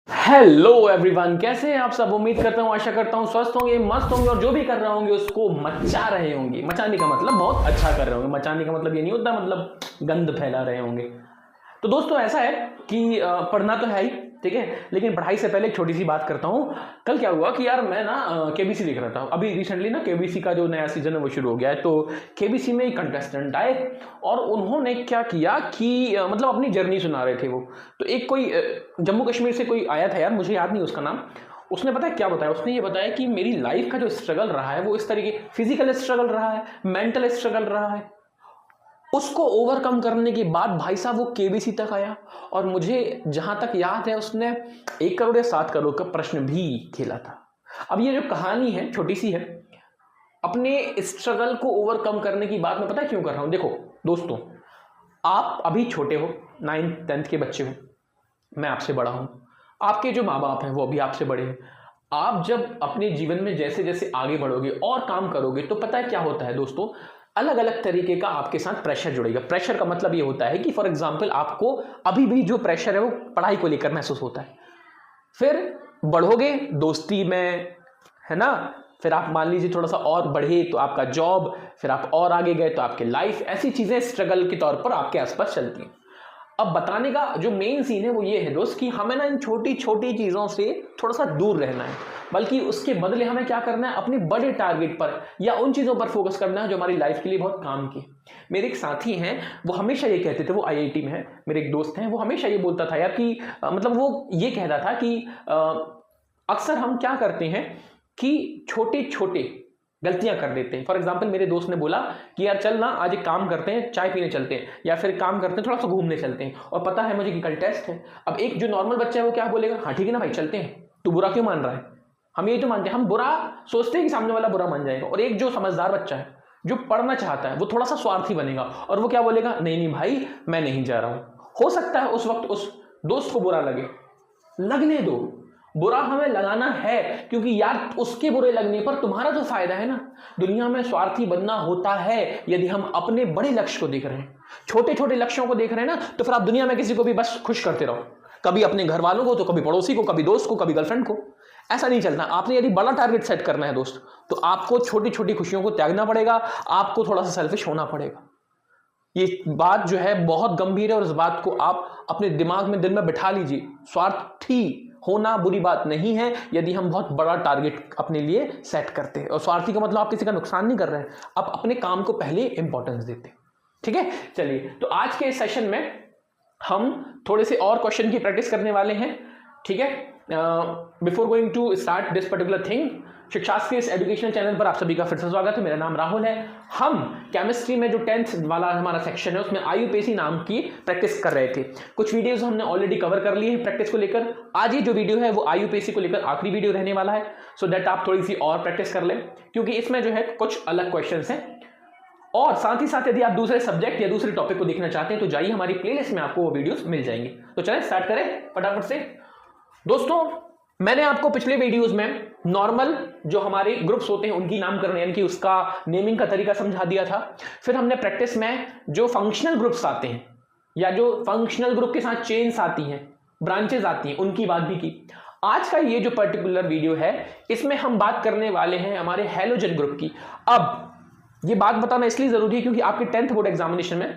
Hello everyone, कैसे हैं आप सब। उम्मीद करता हूँ, आशा करता हूँ स्वस्थ होंगे, मस्त होंगे और जो भी कर रहे होंगे उसको मचा रहे होंगे। मचाने का मतलब बहुत अच्छा कर रहे होंगे। मचाने का मतलब ये नहीं होता मतलब गंद फैला रहे होंगे। तो दोस्तों ऐसा है कि पढ़ना तो है ही, ठीक है, लेकिन पढ़ाई से पहले एक छोटी सी बात करता हूँ। कल क्या हुआ कि यार मैं ना केबीसी देख रहा था। अभी रिसेंटली ना केबीसी का जो नया सीजन है वो शुरू हो गया है। तो केबीसी में एक कंटेस्टेंट आए और उन्होंने क्या किया कि मतलब अपनी जर्नी सुना रहे थे वो। तो एक कोई जम्मू कश्मीर से कोई आया था यार, मुझे याद नहीं उसका नाम। उसने पता है क्या बताया, उसने ये बताया कि मेरी लाइफ का जो स्ट्रगल रहा है वो इस तरीके फिजिकल स्ट्रगल रहा है, मेंटल स्ट्रगल रहा है। उसको ओवरकम करने के बाद भाई साहब वो केबीसी तक आया और मुझे जहां तक याद है उसने 1 करोड़ या 7 करोड़ का प्रश्न भी खेला था। अब ये जो कहानी है छोटी सी है, अपने स्ट्रगल को ओवरकम करने की बात मैं पता है क्यों कर रहा हूं। देखो दोस्तों, आप अभी छोटे हो, 9th-10th के बच्चे हो, मैं आपसे बड़ा हूं, आपके जो माँ बाप हैं वो भी आपसे बड़े हैं। आप जब अपने जीवन में जैसे जैसे आगे बढ़ोगे और काम करोगे तो पता है क्या होता है दोस्तों, अलग अलग तरीके का आपके साथ प्रेशर जुड़ेगा। प्रेशर का मतलब ये होता है कि फॉर एग्जाम्पल आपको अभी भी जो प्रेशर है वो पढ़ाई को लेकर महसूस होता है। फिर बढ़ोगे दोस्ती में, है ना, फिर आप मान लीजिए थोड़ा सा और बढ़े तो आपका जॉब, फिर आप और आगे गए तो आपके लाइफ, ऐसी चीजें स्ट्रगल के तौर पर आपके आसपास चलती हैं। अब बताने का जो मेन सीन है वो ये है दोस्त कि हमें ना इन छोटी छोटी चीज़ों से थोड़ा सा दूर रहना है, बल्कि उसके बदले हमें क्या करना है, अपने बड़े टारगेट पर या उन चीज़ों पर फोकस करना है जो हमारी लाइफ के लिए बहुत काम की। मेरे एक साथी हैं, वो हमेशा ये कहते थे, वो आईआईटी में है, मेरे एक दोस्त हैं, वो हमेशा ये बोलता था यार कि मतलब वो ये कहता था कि अक्सर हम क्या करते हैं कि छोटे छोटे गलतियां कर देते हैं। फॉर एग्जाम्पल मेरे दोस्त ने बोला कि यार चल ना आज एक काम करते हैं, चाय पीने चलते हैं, या फिर काम करते हैं थोड़ा सा घूमने चलते हैं, और पता है मुझे कि कल टेस्ट है। अब एक जो नॉर्मल बच्चा है वो क्या बोलेगा, हाँ ठीक है ना भाई चलते हैं, तू बुरा क्यों मान रहा है। हम ये तो मानते हैं, हम बुरा सोचते हैं कि सामने वाला बुरा मान जाएगा। और एक जो समझदार बच्चा है जो पढ़ना चाहता है वो थोड़ा सा स्वार्थी बनेगा और वो क्या बोलेगा, नहीं नहीं भाई मैं नहीं जा रहा हूं। हो सकता है उस वक्त उस दोस्त को बुरा लगे, लगने दो, बुरा हमें लगाना है, क्योंकि यार उसके बुरे लगने पर तुम्हारा तो फायदा है ना। दुनिया में स्वार्थी बनना होता है यदि हम अपने बड़े लक्ष्य को देख रहे हैं। छोटे छोटे लक्ष्यों को देख रहे हैं ना, तो फिर आप दुनिया में किसी को भी बस खुश करते रहो, कभी अपने घर वालों को तो कभी पड़ोसी को, कभी दोस्त को, कभी गर्लफ्रेंड को। ऐसा नहीं चलता। आपने यदि बड़ा टारगेट सेट करना है दोस्त, तो आपको छोटी छोटी खुशियों को त्यागना पड़ेगा, आपको थोड़ा सा सेल्फिश होना पड़ेगा। ये बात जो है बहुत गंभीर है और इस बात को आप अपने दिमाग में दिल में बिठा लीजिए। स्वार्थी होना बुरी बात नहीं है यदि हम बहुत बड़ा टारगेट अपने लिए सेट करते हैं। और स्वार्थी का मतलब आप किसी का नुकसान नहीं कर रहे हैं, आप अपने काम को पहले इंपॉर्टेंस देते हैं। ठीक है, चलिए तो आज के इस सेशन में हम थोड़े से और क्वेश्चन की प्रैक्टिस करने वाले हैं। ठीक है, before going to start this particular thing, Shikshastri इस एजुकेशनल चैनल पर आप सभी का फिर से स्वागत है। मेरा नाम राहुल है। हम केमिस्ट्री में जो 10th वाला हमारा सेक्शन है उसमें आईयूपीएसी नाम की प्रैक्टिस कर रहे थे। कुछ वीडियोस हमने ऑलरेडी कवर कर लिए हैं प्रैक्टिस को लेकर। आज ये जो वीडियो है वो आईयूपीएसी को लेकर आखिरी वीडियो रहने वाला है, सो दैट आप थोड़ी सी और प्रैक्टिस कर लें, क्योंकि इसमें जो है कुछ अलग क्वेश्चन हैं। और साथ ही साथ यदि आप दूसरे सब्जेक्ट या दूसरे टॉपिक को देखना चाहते हैं तो जाइए हमारी प्लेलिस्ट में, आपको वो वीडियोस मिल जाएंगे। तो चलें स्टार्ट करें फटाफट से। दोस्तों मैंने आपको पिछले वीडियोस में नॉर्मल जो हमारे ग्रुप्स होते हैं उनकी नामकरण यानी कि उसका नेमिंग का तरीका समझा दिया था। फिर हमने प्रैक्टिस में जो फंक्शनल ग्रुप्स आते हैं या जो फंक्शनल ग्रुप के साथ चेन्स आती हैं, ब्रांचेस आती हैं, उनकी बात भी की। आज का ये जो पर्टिकुलर वीडियो है इसमें हम बात करने वाले हैं हमारे हैलोजन ग्रुप की। अब ये बात बताना इसलिए जरूरी है क्योंकि आपके 10th बोर्ड एग्जामिनेशन में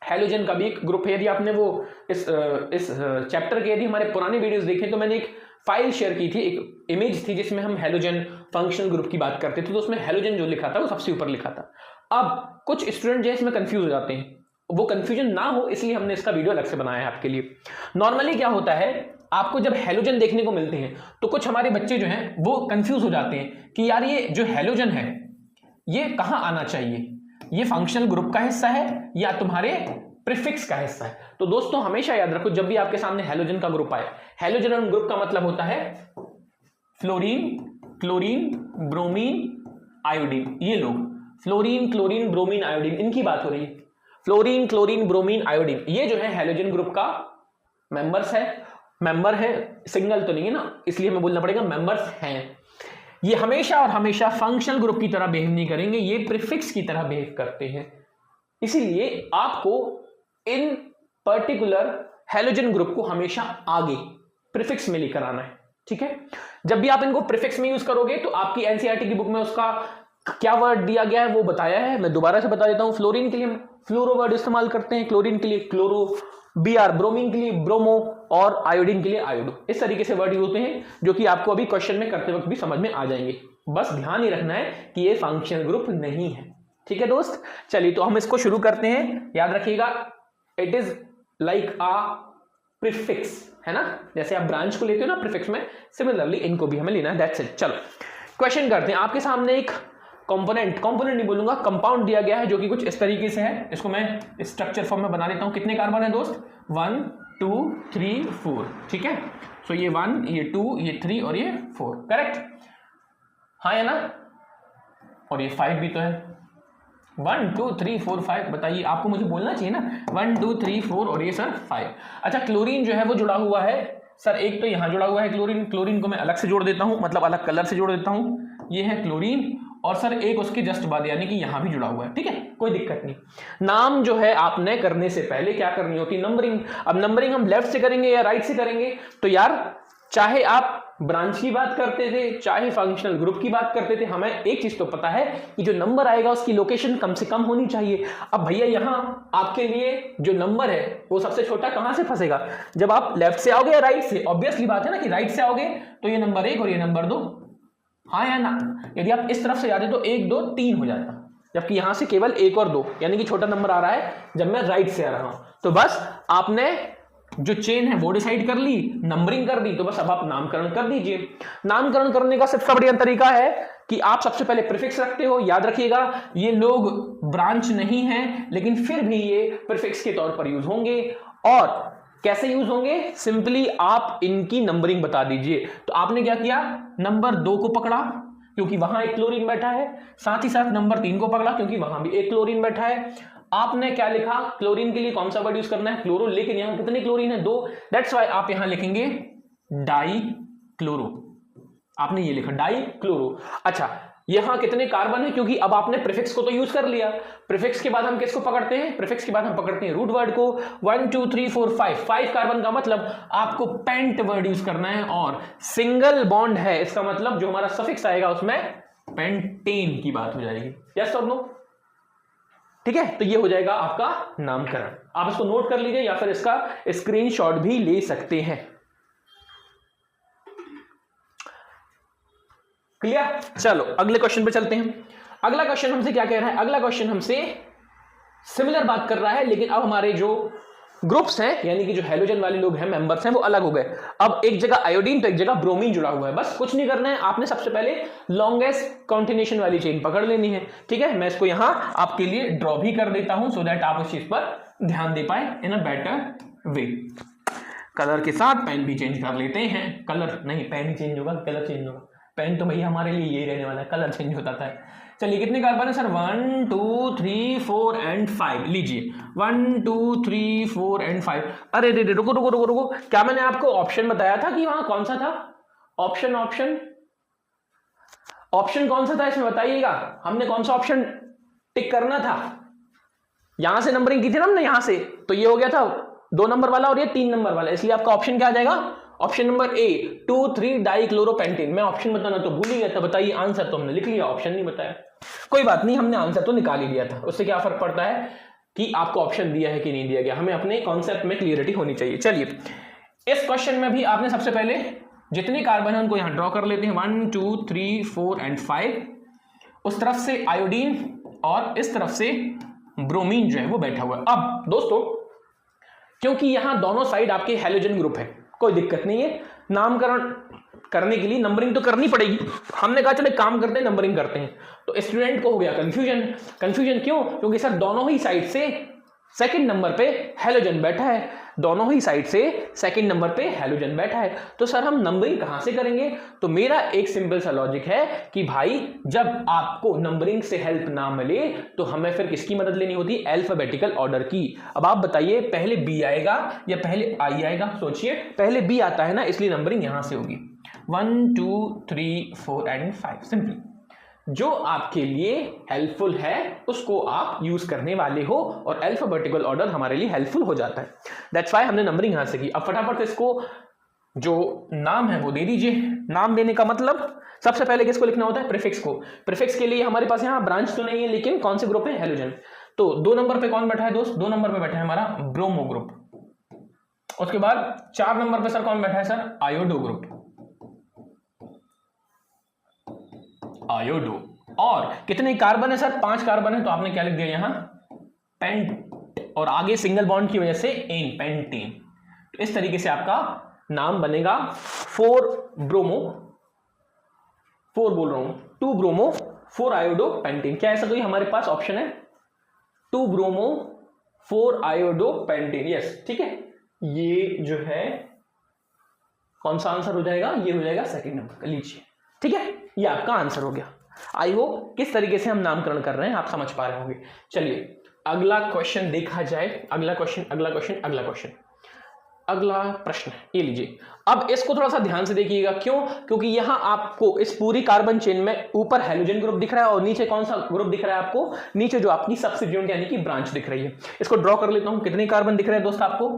हैलोजन का भी एक ग्रुप है। यदि आपने वो इस चैप्टर के यदि हमारे पुराने वीडियोस देखे तो मैंने एक फाइल शेयर की थी, एक इमेज थी जिसमें हम हैलोजन फंक्शनल ग्रुप की बात करते थे, तो उसमें हैलोजन जो लिखा था वो सबसे ऊपर लिखा था। अब कुछ स्टूडेंट जो है इसमें कंफ्यूज हो जाते हैं, वो कंफ्यूजन ना हो इसलिए हमने इसका वीडियो अलग से बनाया है आपके लिए। नॉर्मली क्या होता है, आपको जब हैलोजन देखने को मिलते हैं तो कुछ हमारे बच्चे जो हैं वो कंफ्यूज हो जाते हैं कि यार ये जो हैलोजन है ये कहां आना चाहिए, ये फंक्शनल ग्रुप का हिस्सा है या तुम्हारे प्रीफिक्स का हिस्सा है। तो दोस्तों हमेशा याद रखो, जब भी आपके सामने हैलोजन का ग्रुप आए, हैलोजन ग्रुप का मतलब होता है फ्लोरीन, क्लोरीन, ब्रोमीन, आयोडीन। ये लोग फ्लोरीन, क्लोरीन, ब्रोमीन, आयोडीन, इनकी बात हो रही है। फ्लोरीन, क्लोरीन, ब्रोमीन, आयोडीन, ये जो है हैलोजन ग्रुप का मेंबर्स है। मेंबर है, सिंगल तो नहीं है ना, इसलिए हमें बोलना पड़ेगा मेंबर्स हैं। ये हमेशा और हमेशा फंक्शनल ग्रुप की तरह बिहेव नहीं करेंगे, ये प्रीफिक्स की तरह बिहेव करते हैं। इसीलिए आपको इन पर्टिकुलर हैलोजन ग्रुप को हमेशा आगे प्रीफिक्स में लेकर आना है, ठीक है। जब भी आप इनको प्रीफिक्स में यूज करोगे तो आपकी एनसीईआरटी की बुक में उसका क्या वर्ड दिया गया है वो बताया है, मैं दोबारा से बता देता हूं। फ्लोरीन के लिए हम फ्लोरो वर्ड इस्तेमाल करते हैं, क्लोरीन के लिए क्लोरो, Br ब्रोमीन के लिए ब्रोमो और आयोडीन के लिए आयोडो। इस तरीके से वर्ड यूज होते हैं जो कि आपको अभी क्वेश्चन में करते वक्त भी समझ में आ जाएंगे। बस ध्यान ही रखना है कि ये फंक्शनल ग्रुप नहीं है, ठीक है दोस्त। चलिए तो हम इसको शुरू करते हैं। याद रखिएगा it is like a prefix, है ना, जैसे आप ब्रांच को लेते हो ना प्रीफिक्स में, सिमिलरली इनको भी हमें लेना है, दैट्स इट। चलो क्वेश्चन करते हैं। आपके सामने एक कंपोनेंट नहीं बोलूंगा, कंपाउंड दिया गया है जो कि कुछ इस तरीके से है। इसको मैं स्ट्रक्चर फॉर्म में बना लेता हूं। कितने कार्बन है दोस्त? 1 2 3 4, ठीक है। सो ये 1, ये 2, ये 3 और ये 4, करेक्ट, हाँ है ना। और ये 5 भी तो है, 1 2 3 4 5। बताइए, आपको मुझे बोलना चाहिए ना, 1 2 3 4 और ये सर 5। अच्छा, क्लोरीन जो है वो जुड़ा हुआ है सर, एक तो यहां जुड़ा हुआ है क्लोरीन को मैं अलग से जोड़ देता हूं, मतलब अलग कलर से जोड़ देता हूं। ये है क्लोरीन और सर एक उसके जस्ट बाद यानी कि यहां भी जुड़ा हुआ है, ठीक है, कोई दिक्कत नहीं। नाम जो है आपने करने से पहले क्या करनी होती है? नंबरिंग। अब नंबरिंग हम लेफ्ट से करेंगे या राइट से करेंगे? तो यार चाहे आप ब्रांच की बात करते थे चाहे फंक्शनल ग्रुप की बात करते थे, हमें एक चीज तो पता है कि जो नंबर आएगा उसकी लोकेशन कम से कम होनी चाहिए। अब भैया यहां आपके लिए जो नंबर है वो सबसे छोटा कहां से फंसेगा? जब आप लेफ्ट से आओगे या राइट से? ऑब्वियसली बात है ना कि राइट से आओगे तो ये नंबर 1 और ये नंबर 2, हाँ या ना। यदि आप इस तरफ से जाते तो 1 2 3 हो जाता, जबकि यहां से केवल 1 और 2 यानी कि छोटा नंबर आ रहा है जब मैं राइट से आ रहा हूं। तो बस आपने जो चेन है वो डिसाइड कर ली, नंबरिंग कर दी, तो बस अब आप नामकरण कर दीजिए। नामकरण करने का सबसे बढ़िया तरीका है कि आप सबसे पहले प्रीफिक्स रखते हो। याद रखिएगा ये लोग ब्रांच नहीं है लेकिन फिर भी ये प्रीफिक्स के तौर पर यूज होंगे। और कैसे यूज होंगे? सिंपली आप इनकी नंबरिंग बता दीजिए। तो आपने क्या किया? नंबर 2 को पकड़ा क्योंकि वहां एक क्लोरीन बैठा है, साथ ही साथ नंबर 3 को पकड़ा क्योंकि वहां भी एक क्लोरीन बैठा है। आपने क्या लिखा? क्लोरीन के लिए कौन सा वर्ड यूज करना है? क्लोरो, लेकिन यहां कितने क्लोरीन है? 2, दैट्स वाई आप यहां लिखेंगे डाई क्लोरो। आपने ये लिखा डाई क्लोरो। अच्छा, यहां कितने कार्बन है? क्योंकि अब आपने प्रीफिक्स को तो यूज कर लिया। प्रीफिक्स के बाद हम किसको पकड़ते हैं? प्रीफिक्स के बाद हम पकड़ते हैं रूट वर्ड को। 1 2 3 4 5 कार्बन का मतलब आपको पेंट वर्ड यूज करना है, और सिंगल बॉन्ड है इसका मतलब जो हमारा सफिक्स आएगा उसमें पेंटेन की बात हो जाएगी। यस और नो? ठीक है, तो ये हो जाएगा आपका नामकरण। आप इसको नोट कर लीजिए या फिर इसका स्क्रीनशॉट भी ले सकते हैं। क्लियर? चलो अगले क्वेश्चन पे चलते हैं। अगला क्वेश्चन हमसे क्या कह रहा है? अगला क्वेश्चन हमसे सिमिलर बात कर रहा है, लेकिन अब हमारे जो ग्रुप्स हैं यानी कि जो हेलोजन वाले लोग हैं, मेंबर्स हैं, वो अलग हो गए। अब एक जगह आयोडीन तो एक जगह ब्रोमीन जुड़ा हुआ है। बस कुछ नहीं करना है, आपने सबसे पहले लॉन्गेस्ट कॉन्टिन्यूएशन वाली चेन पकड़ लेनी है। ठीक है, मैं इसको यहां आपके लिए ड्रॉ भी कर देता हूं सो दैट आप उस चीज पर ध्यान दे पाए इन अ बेटर वे। कलर के साथ पेन भी चेंज कर लेते हैं। कलर नहीं, पेन चेंज होगा, कलर चेंज होगा। पेन तो भैया हमारे लिए यही रहने वाला है, कलर चेंज होता है। चलिए कितने कार्बन है सर? 1 2 3 4 एंड 5। लीजिए 1 2 3 4 एंड 5। अरे रे रुको रुको रुको रुको, क्या मैंने आपको ऑप्शन बताया था कि वहां कौन सा था? ऑप्शन ऑप्शन ऑप्शन कौन सा था इसमें बताइएगा। हमने कौन सा ऑप्शन टिक करना था? यहां से नंबरिंग की थी ना हमने, यहां से, तो ये हो गया था 2 नंबर वाला और ये 3 नंबर वाला, इसलिए आपका ऑप्शन क्या आ जाएगा? Option number A 2 3 डाइक्लोरोपेंटेन। मैं ऑप्शन बताना तो भूल ही गया था। बताइए, आंसर तो हमने लिख लिया, ऑप्शन नहीं बताया। कोई बात नहीं, हमने आंसर तो निकाल ही लिया था। उससे क्या फर्क पड़ता है कि आपको ऑप्शन दिया है कि नहीं दिया गया, हमें अपने कॉन्सेप्ट में क्लियरिटी होनी चाहिए। चलिए इस क्वेश्चन में भी आपने सबसे पहले जितने कार्बन है उनको यहां ड्रॉ कर लेते हैं। 1 2 3 4 एंड 5। उस तरफ से आयोडीन और इस तरफ से ब्रोमीन जो है वो बैठा हुआ है। अब दोस्तों, क्योंकि यहां दोनों साइड आपके हेलोजन ग्रुप है, कोई दिक्कत नहीं है। नामकरण करने के लिए नंबरिंग तो करनी पड़ेगी। हमने कहा चले काम करते हैं, नंबरिंग करते हैं। तो स्टूडेंट को हो गया कंफ्यूजन। कंफ्यूजन क्यों? क्योंकि सर दोनों ही साइड से सेकंड नंबर पे हेलोजन बैठा है, दोनों ही साइड से सेकंड नंबर पे हेलोजन बैठा है। तो सर हम नंबरिंग कहां से करेंगे? तो मेरा एक सिंपल सा लॉजिक है कि भाई जब आपको नंबरिंग से हेल्प ना मिले तो हमें फिर किसकी मदद लेनी होती है? अल्फाबेटिकल ऑर्डर की। अब आप बताइए, पहले बी आएगा या पहले आई आएगा? सोचिए, पहले बी आता है ना, इसलिए नंबरिंग यहां से होगी 1 2 3 4 एंड 5। सिंपली जो आपके लिए हेल्पफुल है उसको आप यूज करने वाले हो, और अल्फाबेटिकल ऑर्डर हमारे लिए हेल्पफुल हो जाता है। दैट्स व्हाई हमने नंबरिंग यहां से की। अब फटाफट इसको जो नाम है वो दे दीजिए। नाम देने का मतलब सबसे पहले किसको लिखना होता है, प्रीफिक्स को। प्रीफिक्स के लिए हमारे पास यहाँ ब्रांच तो नहीं है, लेकिन कौन से ग्रुप है, हेलोजन। तो 2 नंबर पे कौन बैठा है दोस्त, 2 नंबर पे बैठा है हमारा ब्रोमो ग्रुप। उसके बाद 4 नंबर पे सर कौन बैठा है सर, आयोडो ग्रुप, आयोडो। और कितने कार्बन है सर, 5 कार्बन है, तो आपने क्या लिख दिया यहां, पेंट, और आगे सिंगल बॉन्ड की वजह से एन, पेंटीन। तो इस तरीके से आपका नाम बनेगा 4 ब्रोमो, 4 बोल रहा हूं, 2 ब्रोमो 4 आयोडो पेंटीन। क्या ऐसा कोई हमारे पास ऑप्शन है, 2 ब्रोमो 4 आयोडो पेंटीन, यस, ठीक है। ये जो है कौन सा आंसर हो जाएगा, ये हो जाएगा सेकंड नंबर का, लीजिए, ठीक है, ये आपका आंसर हो गया। आई होप किस तरीके से हम नामकरण कर रहे हैं आप समझ पा रहे होंगे। चलिए अगला क्वेश्चन देखा जाए, अगला क्वेश्चन, अगला प्रश्न ये लीजिए। अब इसको थोड़ा सा ध्यान से देखिएगा, क्यों, क्योंकि यहां आपको इस पूरी कार्बन चेन में ऊपर हेलोजन ग्रुप दिख रहा है और नीचे कौन सा ग्रुप दिख रहा है आपको, नीचे जो आपकी सब्स्टिट्यूएंट यानी कि ब्रांच दिख रही है। इसको ड्रॉ कर लेता हूं, कितने कार्बन दिख रहे हैं दोस्त आपको,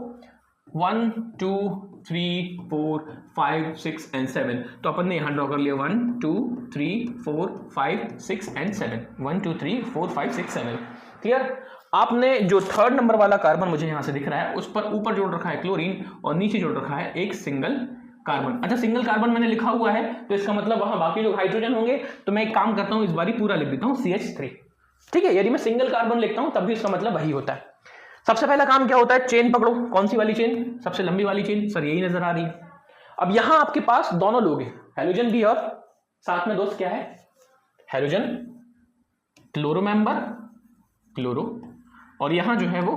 1 2 3 4 5 6 एंड 7। तो अपन ने यहां ड्रॉ कर लिया 1 2 3 4 5 6 एंड 7, 1 2 3 4 5 6 7, क्लियर। आपने जो 3rd नंबर वाला कार्बन मुझे यहां से दिख रहा है, उस पर ऊपर जोड़ रखा है क्लोरीन और नीचे जोड़ रखा है एक सिंगल कार्बन। अच्छा, सिंगल कार्बन मैंने लिखा हुआ है, तो इसका मतलब वहां बाकी जो हाइड्रोजन होंगे, तो मैं एक काम करता हूं, इस बारी पूरा लिख देता हूं CH3, ठीक है। यदि मैं सिंगल कार्बन लिखता हूं तब भी इसका मतलब वही होता है। सबसे पहला काम क्या होता है, चेन पकड़ो, कौन सी वाली चेन, सबसे लंबी वाली चेन, सर यही नजर आ रही है। अब यहां आपके पास दोनों लोग हैं, हेलोजन भी और साथ में दोस्त क्या है, हेलोजन, क्लोरो मेंबर, क्लोरो, और यहां जो है वो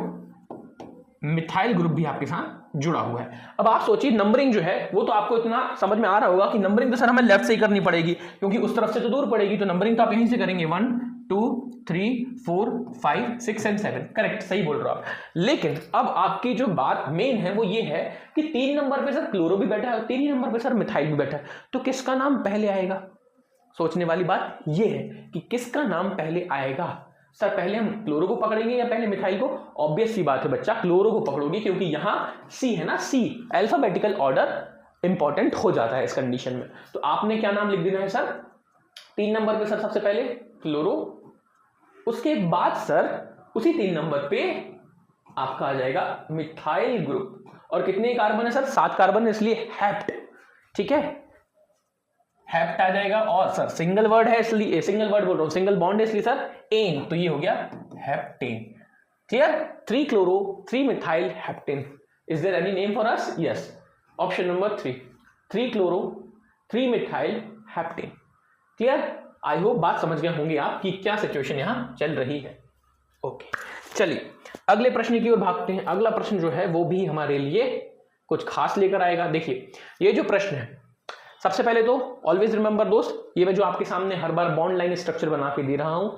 मिथाइल ग्रुप भी आपके साथ जुड़ा हुआ है। अब आप सोचिए नंबरिंग जो है वो तो आपको इतना समझ में आ रहा होगा कि नंबरिंग तो सर हमें लेफ्ट से ही करनी पड़ेगी, क्योंकि उस तरफ से तो दूर पड़ेगी, तो नंबरिंग तो आप यहीं से करेंगे, 1 2 3 4 5 6 एंड 7, करेक्ट, सही बोल रहे हो आप। लेकिन अब आपकी जो बात मेन है वो ये है कि 3 नंबर पे सर क्लोरो भी बैठा है, 3 नंबर पे सर मिथाइल भी बैठा है, तो किसका नाम पहले आएगा। सोचने वाली बात ये है कि किसका नाम पहले आएगा। सर पहले हम क्लोरो को पकड़ेंगे या पहले मिथाइल को, ऑब्वियस सी बात है बच्चा, क्लोरो को पकड़ोगे, क्योंकि यहां सी है ना, सी अल्फाबेटिकल ऑर्डर इंपॉर्टेंट हो जाता है इस कंडीशन में। तो आपने क्या नाम लिख देना है सर, 3 नंबर पे सर सबसे पहले क्लोरो, उसके बाद सर उसी 3 नंबर पे आपका आ जाएगा मिथाइल ग्रुप। और कितने कार्बन है सर, 7 कार्बन, इसलिए हेप्ट, ठीक है, हेप्ट आ जाएगा। और सर सिंगल वर्ड है इसलिए, सिंगल वर्ड बोल रहा हूं, सिंगल बॉन्ड है इसलिए सर एन, तो ये हो गया heptane, clear. 3 chloro 3 methyl heptane. Is there any name for us, yes, option number 3, 3 chloro 3 methyl heptane, clear. I hope बात समझ गए होंगे आप कि क्या सिचुएशन यहां चल रही है। ओके, चलिए अगले प्रश्न की ओर भागते हैं। अगला प्रश्न जो है वो भी हमारे लिए कुछ खास लेकर आएगा। देखिए ये जो प्रश्न है, सबसे पहले तो ऑलवेज रिमेंबर दोस्त, ये मैं जो आपके सामने हर बार बॉन्ड लाइन स्ट्रक्चर बना के दे रहा हूं,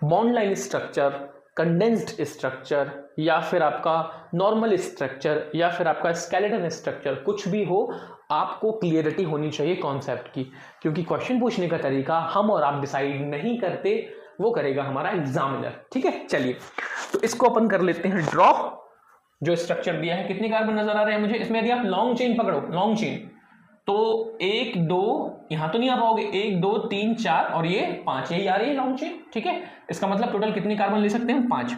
bond line structure, condensed structure, या फिर आपका नॉर्मल स्ट्रक्चर, या फिर आपका स्केलेटन स्ट्रक्चर, कुछ भी हो, आपको क्लियरिटी होनी चाहिए कॉन्सेप्ट की, क्योंकि क्वेश्चन पूछने का तरीका हम और आप डिसाइड नहीं करते, वो करेगा हमारा एग्जामिनर, ठीक है। चलिए तो इसको अपन कर लेते हैं ड्रॉ। जो स्ट्रक्चर दिया है, कितने कार्बन नजर आ रहे हैं मुझे इसमें, यदि आप लॉन्ग चेन पकड़ो, लॉन्ग चेन, तो 1 2, यहां तो नहीं आ पाओगे, 1 2 3 4 और ये 5, यही आ रही है लॉन्ग चेन, ठीक है। इसका मतलब टोटल कितने कार्बन ले सकते हैं, 5,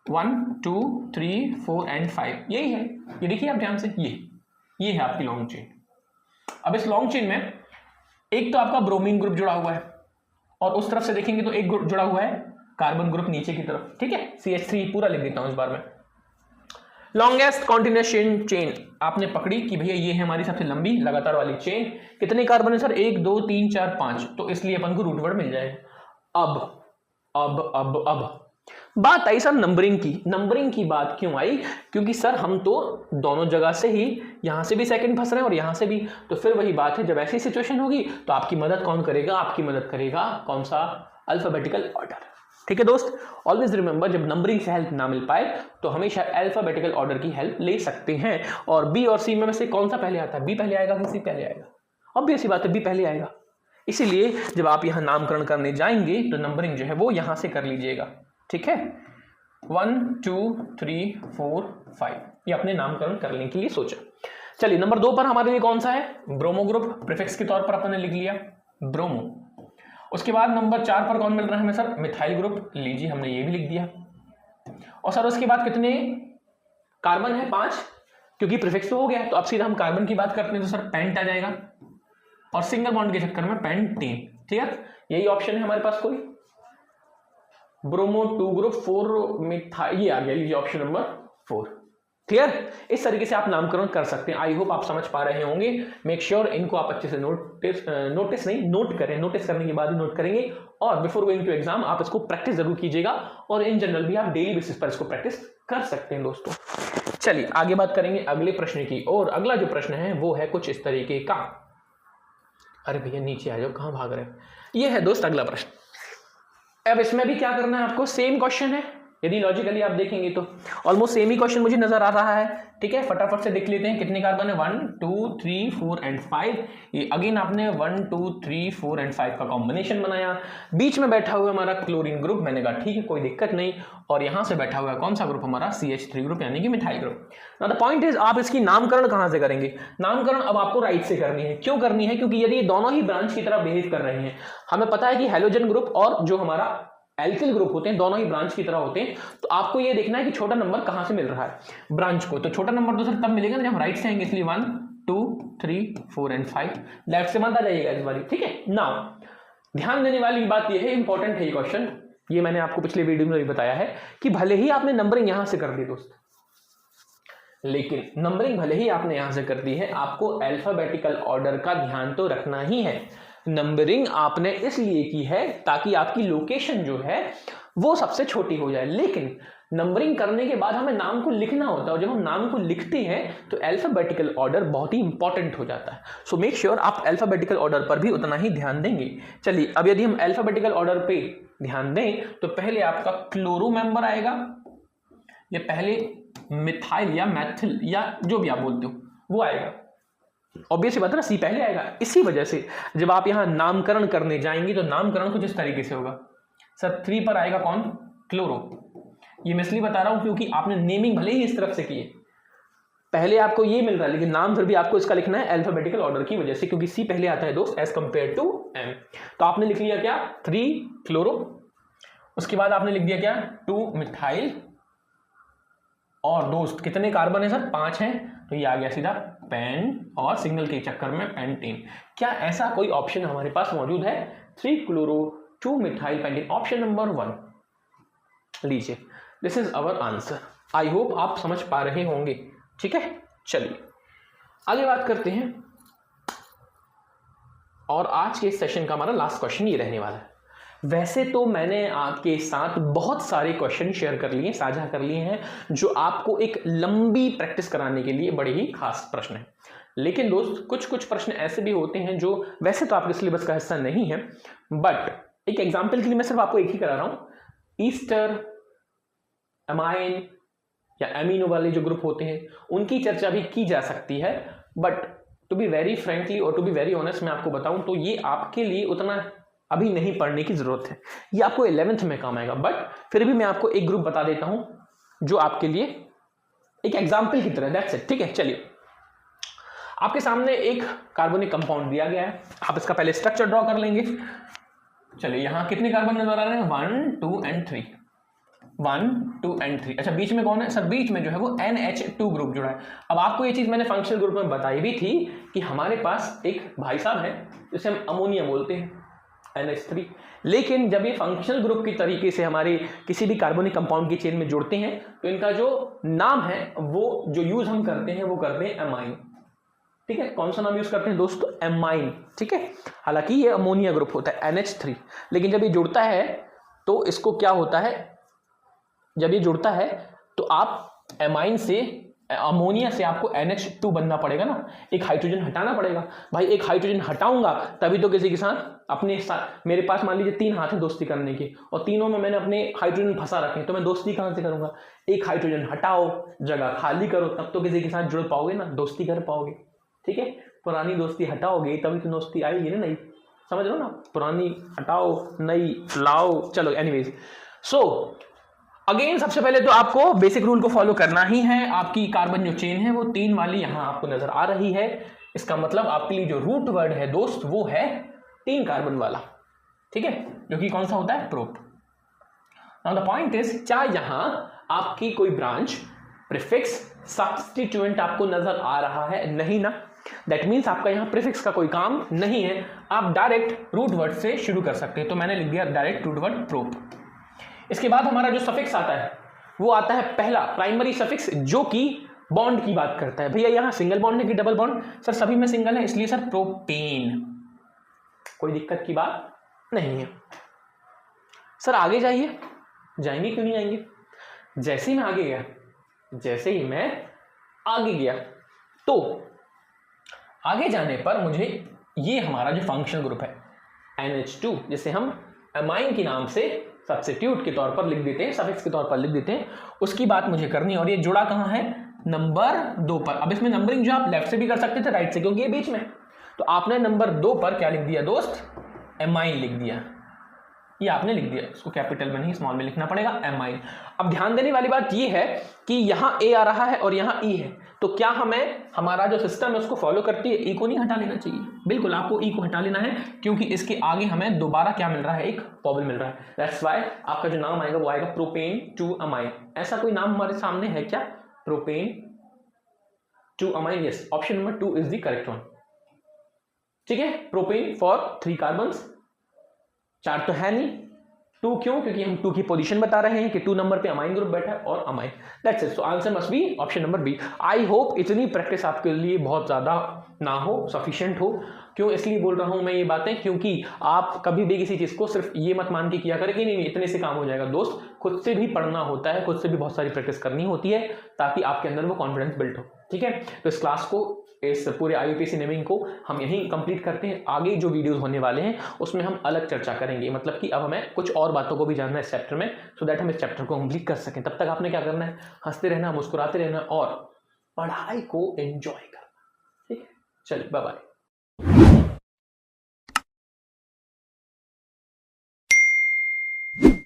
1 2 3 4 एंड 5, यही है। ये देखिए आप ध्यान से, ये है आपकी लॉन्ग चेन। अब इस लॉन्ग चेन में एक तो आपका ब्रोमीन ग्रुप जुड़ा हुआ है, और उस तरफ से देखेंगे तो एक ग्रुप जुड़ा हुआ है कार्बन ग्रुप नीचे की तरफ, ठीक है। CH3 पूरा लिख देता हूं इस बार में। लॉन्गेस्ट कॉन्टिन्यूअस चेन आपने पकड़ी कि भैया ये है हमारी सबसे लंबी लगातार वाली चेन। कितने कार्बन है सर, 1 2 3 4 5, तो इसलिए अपन को रूट वर्ड मिल जाएगा। अब बात आई सर नंबरिंग की। नंबरिंग की बात क्यों आई, क्योंकि सर हम तो दोनों जगह से ही, यहां से भी सेकंड फंस रहे हैं और यहां से भी, तो फिर वही बात है, जब ऐसी सिचुएशन होगी तो आपकी मदद कौन करेगा, आपकी मदद करेगा कौन सा, अल्फाबेटिकल ऑर्डर, ठीक है दोस्त। ऑलवेज रिमेंबर, जब नंबरिंग से हेल्प ना मिल पाए तो हमेशा अल्फाबेटिकल ऑर्डर की हेल्प ले सकते हैं। और बी और सी में से कौन सा पहले आता है, बी पहले आएगा कि सी पहले आएगा, ऑब्वियस सी बात है बी पहले आएगा। इसीलिए जब आप यहां नामकरण करने जाएंगे तो नंबरिंग जो है वो यहां से कर लीजिएगा, ठीक है। 1 2 3 4 5, ये अपने नामकरण करने के लिए सोचा। चलिए नंबर 2 पर हमारे लिए कौन सा है, ब्रोमो ग्रुप, प्रीफिक्स के तौर पर अपन ने लिख लिया ब्रोमो। उसके बाद नंबर 4 पर कौन मिल रहा है हमें सर, मिथाइल ग्रुप, लीजिए हमने ये भी लिख दिया। और सर उसके बाद कितने कार्बन है, 5, क्योंकि प्रीफिक्स तो हो गया, तो अब सीधा हम कार्बन की बात करते हैं तो सर पेंट आ जाएगा, और सिंगल बॉन्ड के चक्कर में पेंटेन। ठीक है, यही ऑप्शन है हमारे पास कोई, ब्रोमो 2 ग्रुप 4 मिथाइल, ये आ गया, लीजिए ऑप्शन नंबर 4। क्लियर, इस तरीके से आप नामकरण कर सकते हैं। आई होप आप समझ पा रहे होंगे। मेक श्योर इनको आप अच्छे से नोट करें, नोटिस करने के बाद ही नोट करेंगे, और बिफोर गोइंग टू एग्जाम आप इसको प्रैक्टिस जरूर कीजिएगा, और इन जनरल भी आप डेली बेसिस पर इसको प्रैक्टिस कर सकते हैं दोस्तों। चलिए आगे बात करेंगे अगले प्रश्न की, और अगला जो प्रश्न है वो है कुछ इस तरीके का। अरे भैया नीचे आ जाओ, कहां भाग रहे हैं। ये है दोस्त अगला प्रश्न। अब इसमें भी क्या करना है आपको, सेम क्वेश्चन है, यदि लॉजिकली आप देखेंगे तो ऑलमोस्ट सेम ही क्वेश्चन मुझे नजर आ रहा है। ठीक है, फटाफट से देख लेते हैं कितने कार्बन है, 1 2 3 4 एंड 5। ये अगेन आपने 1 2 3 4 एंड 5 का कॉम्बिनेशन बनाया। बीच में बैठा हुआ हमारा क्लोरीन ग्रुप, मैंने कहा ठीक है कोई दिक्कत नहीं, और यहां से बैठा हुआ कौन सा ग्रुप हमारा, CH3 ग्रुप, यानी कि methyl group. Now the point is, आप इसकी नामकरण कहां से करेंगे, नामकरण अब आपको राइट से करनी है। क्यों करनी है, क्योंकि यदि ये दोनों ही ब्रांच की तरह बिहेव कर रहे हैं, हमें पता है कि हैलोजन ग्रुप और जो हमारा एल्किल ग्रुप होते हैं दोनों ही ब्रांच की तरह होते हैं, तो आपको ये देखना है कि छोटा नंबर कहां से मिल रहा है ब्रांच को। तो छोटा नंबर तो सर तब मिलेगा ना जब राइट से आएंगे, इसलिए 1 2 3 4 एंड 5, लेफ्ट से मत आ जाइएगा इस बारी। ठीक है, नाउ ध्यान देने वाली बात यह है, इंपॉर्टेंट है ये क्वेश्चन, ये मैंने आपको पिछले वीडियो में भी बताया है कि भले ही आपने नंबरिंग यहां से कर दी दोस्त, लेकिन नंबरिंग भले ही आपने यहां से कर दी है, आपको अल्फाबेटिकल ऑर्डर का ध्यान तो रखना ही है। नंबरिंग आपने इसलिए की है ताकि आपकी लोकेशन जो है वो सबसे छोटी हो जाए, लेकिन नंबरिंग करने के बाद हमें नाम को लिखना होता है, और जब हम नाम को लिखते हैं तो अल्फाबेटिकल ऑर्डर बहुत ही इंपॉर्टेंट हो जाता है। सो मेक श्योर आप अल्फाबेटिकल ऑर्डर पर भी उतना ही ध्यान देंगे। चलिए अब यदि हम अल्फाबेटिकल ऑर्डर पे ध्यान दें तो पहले आपका क्लोरो मेंबर आएगा, या पहले मिथाइल या मैथिल या जो भी आप बोलते हो वो आएगा। ऑब्वियस बात है ना, सी पहले आएगा। इसी वजह से जब आप यहां नामकरण करने जाएंगे तो नामकरण कुछ इस तरीके से होगा। सर 3 पर आएगा कौन, क्लोरो। ये मैं इसलिए बता रहा हूं क्योंकि आपने नेमिंग भले ही इस तरफ से किए, पहले आपको ये मिल रहा है, लेकिन नाम फिर भी आपको इसका लिखना है अल्फाबेटिकल ऑर्डर की वजह से, क्योंकि सी पहले आता है दोस्त एज कंपेयर टू एम। तो आपने लिख लिया क्या, 3 क्लोरो, उसके बाद आपने लिख दिया क्या, 2 मिथाइल, और दोस्त कितने कार्बन है सर, 5 हैं, तो ये आ गया सीधा पेन, और सिंगल के चक्कर में पेंटेन। क्या ऐसा कोई ऑप्शन हमारे पास मौजूद है, 3 chloro 2 methyl pentane, option number 1। लीजिए this is our answer. I hope आप समझ पा रहे होंगे। ठीक है, चलिए आगे बात करते हैं, और आज के सेशन का हमारा लास्ट क्वेश्चन ये रहने वाला है। वैसे तो मैंने आपके साथ बहुत सारे क्वेश्चन शेयर कर लिए, साझा कर लिए हैं, जो आपको एक लंबी प्रैक्टिस कराने के लिए बड़े ही खास प्रश्न हैं, लेकिन दोस्त कुछ कुछ प्रश्न ऐसे भी होते हैं जो वैसे तो आपके सिलेबस का हिस्सा नहीं है, बट एक एग्जाम्पल के लिए मैं सिर्फ आपको एक ही करा रहा हूं। ईस्टर, अमाइन या एमिनो वाले जो ग्रुप होते हैं उनकी चर्चा भी की जा सकती है, but to be very frankly और टू बी वेरी ऑनेस्ट मैं आपको बताऊं तो ये आपके लिए उतना अभी नहीं पढ़ने की जरूरत है, ये आपको 11th में काम आएगा। बट फिर भी मैं आपको एक ग्रुप बता देता हूं जो आपके लिए एक एग्जाम्पल की तरह, दैट्स इट। ठीक है, चलिए आपके सामने एक कार्बनिक कंपाउंड दिया गया है, आप इसका पहले स्ट्रक्चर ड्रॉ कर लेंगे। चलिए यहां कितने कार्बन नजर आ रहे हैं, 1 2 एंड 3, 1 2 एंड 3। अच्छा बीच में कौन है सर, बीच में जो है वो NH2 ग्रुप जुड़ा है। अब आपको ये चीज मैंने फंक्शनल ग्रुप में बताई भी थी कि हमारे पास एक भाई साहब है जिसे हम अमोनिया बोलते हैं, NH3, लेकिन जब ये फंक्शनल ग्रुप की तरीके से हमारे किसी भी कार्बनिक कंपाउंड की चेन में जुड़ते हैं तो इनका जो नाम है वो जो यूज हम करते हैं वो करते हैं एमाइन। ठीक है, कौन सा नाम यूज करते हैं दोस्तों, एमाइन। ठीक है, हालांकि ये अमोनिया ग्रुप होता है NH3, लेकिन जब ये जुड़ता है तो इसको क्या होता है, जब ये जुड़ता है तो आप एमाइन से, अमोनिया से आपको NH2 बनना पड़ेगा ना, एक हाइड्रोजन हटाना पड़ेगा। भाई एक हाइड्रोजन हटाऊंगा तभी तो किसी के साथ अपने साथ, मेरे पास मान लीजिए 3 हाथ है दोस्ती करने के, और तीनों में मैंने अपने हाइड्रोजन फंसा रखे, तो मैं दोस्ती कहां से करूंगा, एक हाइड्रोजन हटाओ, जगह खाली करो, तब तो किसी के साथ जुड़ पाओगे ना, दोस्ती कर पाओगे। ठीक है, पुरानी दोस्ती हटाओगे तभी तो दोस्ती आएगी ना, नई, समझ लो ना, पुरानी हटाओ नई लाओ। चलो एनीवेज, सो अगेन सबसे पहले तो आपको बेसिक रूल को फॉलो करना ही है। आपकी कार्बन जो चेन है वो 3 वाली यहां आपको नजर आ रही है। इसका मतलब आपके लिए जो रूट वर्ड है दोस्त वो है 3 कार्बन वाला, ठीक है, जो कि कौन सा होता है, prop. Now the point is, क्या यहां आपकी कोई ब्रांच, प्रीफिक्स, सब्स्टिट्यूएंट आपको नजर आ रहा है? नहीं ना। दैट मीन्स आपका यहां प्रीफिक्स का कोई काम नहीं है। आप डायरेक्ट रूट वर्ड से शुरू कर सकते हैं। तो मैंने लिख दिया डायरेक्ट रूट वर्ड प्रोप। इसके बाद हमारा जो सफिक्स आता है वो आता है पहला प्राइमरी सफिक्स, जो कि बॉन्ड की बात करता है। भैया यहां सिंगल बॉन्ड है कि डबल बॉन्ड? सर सभी में सिंगल है, इसलिए सर प्रोपेन। कोई दिक्कत की बात नहीं है। सर आगे जाइए। जाएंगे, क्यों नहीं जाएंगे? जैसे ही मैं आगे गया तो आगे जाने पर मुझे ये हमारा जो फंक्शनल ग्रुप है NH2, जिसे हम अमाइन के नाम से सब्स्टिट्यूट के तौर पर लिख देते हैं, सफिक्स के तौर पर लिख देते हैं, उसकी बात मुझे करनी है। और ये जुड़ा कहां है? नंबर 2 पर। अब इसमें नंबरिंग जो आप लेफ्ट से भी कर सकते थे, राइट से, क्योंकि ये बीच में। तो आपने नंबर 2 पर क्या लिख दिया दोस्त? एमाइन लिख दिया। ये आपने लिख दिया, इसको कैपिटल में नहीं स्मॉल में लिखना पड़ेगा, एमाइन। अब ध्यान देने वाली बात ये है कि यहां ए आ रहा है और यहां ई है, तो क्या हमारा जो सिस्टम है उसको फॉलो करती है? ई को नहीं हटा लेना चाहिए। बिल्कुल आपको ई को हटा लेना है, क्योंकि इसके आगे हमें दोबारा क्या मिल रहा है? एक वॉवेल मिल रहा है। दैट्स व्हाई आपका जो नाम आएगा वो आएगा प्रोपेन टू अमाइन। ऐसा कोई नाम हमारे सामने है क्या? Propane two amine. Yes, option number 2 is the correct one. ठीक है, प्रोपेन फॉर 3 कार्बन्स। 4 तो है नहीं, 2 क्यों? क्योंकि हम 2 की पोजीशन बता रहे हैं कि 2 नंबर पे अमाइन ग्रुप बैठा है और amine. That's it. So answer must be option number B. I hope इतनी प्रैक्टिस आपके लिए बहुत ज्यादा ना हो, सफिशिएंट हो। क्यों इसलिए बोल रहा हूं मैं ये बातें? क्योंकि आप कभी भी किसी चीज को सिर्फ ये मत मान के किया करें कि नहीं इतने से काम हो जाएगा। दोस्त, खुद से भी पढ़ना होता है, खुद से भी बहुत सारी प्रैक्टिस करनी होती है, ताकि आपके अंदर वो कॉन्फिडेंस बिल्ड हो। ठीक है, तो इस क्लास को, इस पूरे IUPAC नेमिंग को हम यहीं कंप्लीट करते हैं। आगे जो वीडियोस होने वाले हैं उसमें हम अलग चर्चा करेंगे, मतलब कि अब हमें कुछ और बातों को भी जानना है इस चैप्टर में, सो दैट हम इस चैप्टर को कंप्लीट कर सकें। तब तक आपने क्या करना है? हंसते रहना, मुस्कुराते रहना और पढ़ाई को एंजॉय करना। ठीक है, चलिए बाय बाय।